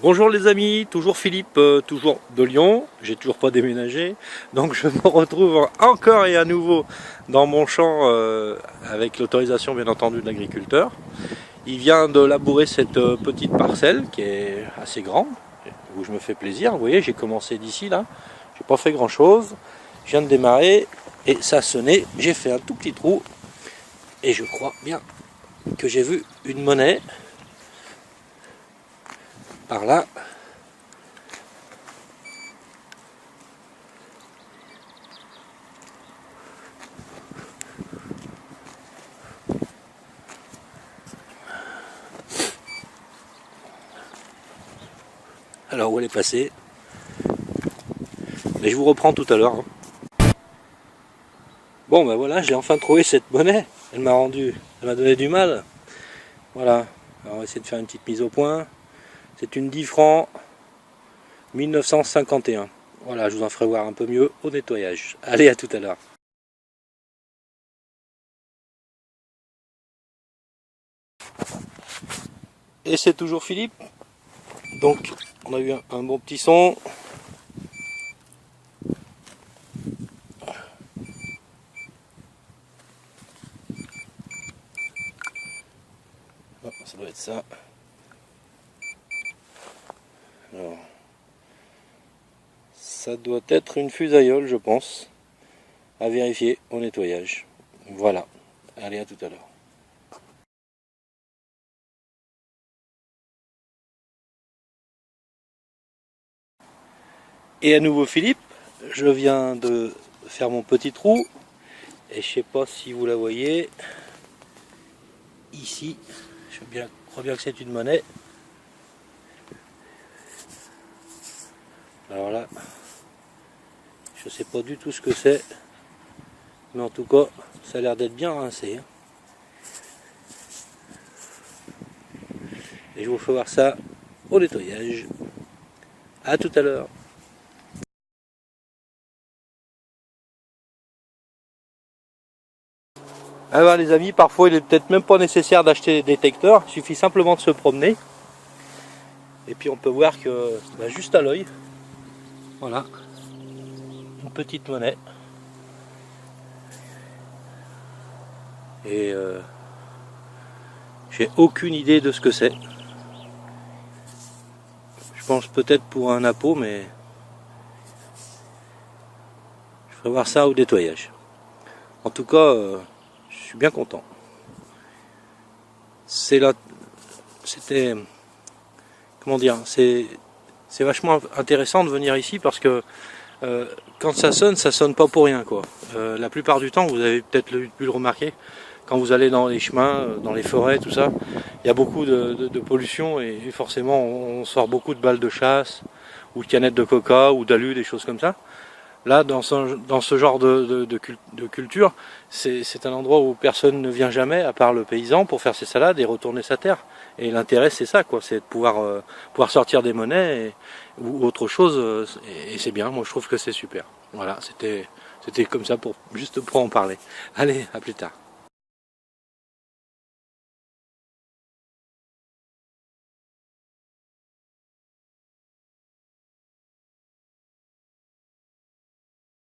Bonjour les amis, toujours Philippe, toujours de Lyon, j'ai toujours pas déménagé, donc je me retrouve encore et à nouveau dans mon champ avec l'autorisation bien entendu de l'agriculteur. Il vient de labourer cette petite parcelle qui est assez grande, où je me fais plaisir. Vous voyez, j'ai commencé d'ici là, j'ai pas fait grand chose, je viens de démarrer et ça a sonné, j'ai fait un tout petit trou et je crois bien que j'ai vu une monnaie par là. Alors où elle est passée? Mais je vous reprends tout à l'heure. Bon ben voilà, j'ai enfin trouvé cette monnaie. Elle m'a donné du mal. Voilà, alors on va essayer de faire une petite mise au point. C'est une 10 francs 1951. Voilà, je vous en ferai voir un peu mieux au nettoyage. Allez, à tout à l'heure. Et c'est toujours Philippe. Donc, on a eu un bon petit son. Oh, ça doit être ça. Alors, ça doit être une fusaïole, je pense. À vérifier au nettoyage. Voilà. Allez, à tout à l'heure. Et à nouveau Philippe, je viens de faire mon petit trou. Et je sais pas si vous la voyez. Ici, je crois bien que c'est une monnaie. Alors là, je sais pas du tout ce que c'est. Mais en tout cas, ça a l'air d'être bien rincé. Et je vous fais voir ça au nettoyage. A tout à l'heure. Alors les amis, parfois il est peut-être même pas nécessaire d'acheter des détecteurs. Il suffit simplement de se promener. Et puis on peut voir que juste à l'œil, voilà, une petite monnaie. Et j'ai aucune idée de ce que c'est. Je pense peut-être pour un appôt, mais je ferai voir ça au nettoyage. En tout cas, je suis bien content. C'était, comment dire, c'est vachement intéressant de venir ici parce que quand ça sonne pas pour rien, quoi. La plupart du temps, vous avez peut-être pu le remarquer, quand vous allez dans les chemins, dans les forêts, tout ça, il y a beaucoup de pollution et forcément on sort beaucoup de balles de chasse ou de canettes de coca ou d'alu, des choses comme ça. Là, dans ce genre de culture, c'est un endroit où personne ne vient jamais, à part le paysan, pour faire ses salades et retourner sa terre. Et l'intérêt, c'est ça, quoi, c'est de pouvoir sortir des monnaies ou autre chose, et c'est bien. Moi, je trouve que c'est super. Voilà, c'était comme ça juste pour en parler. Allez, à plus tard.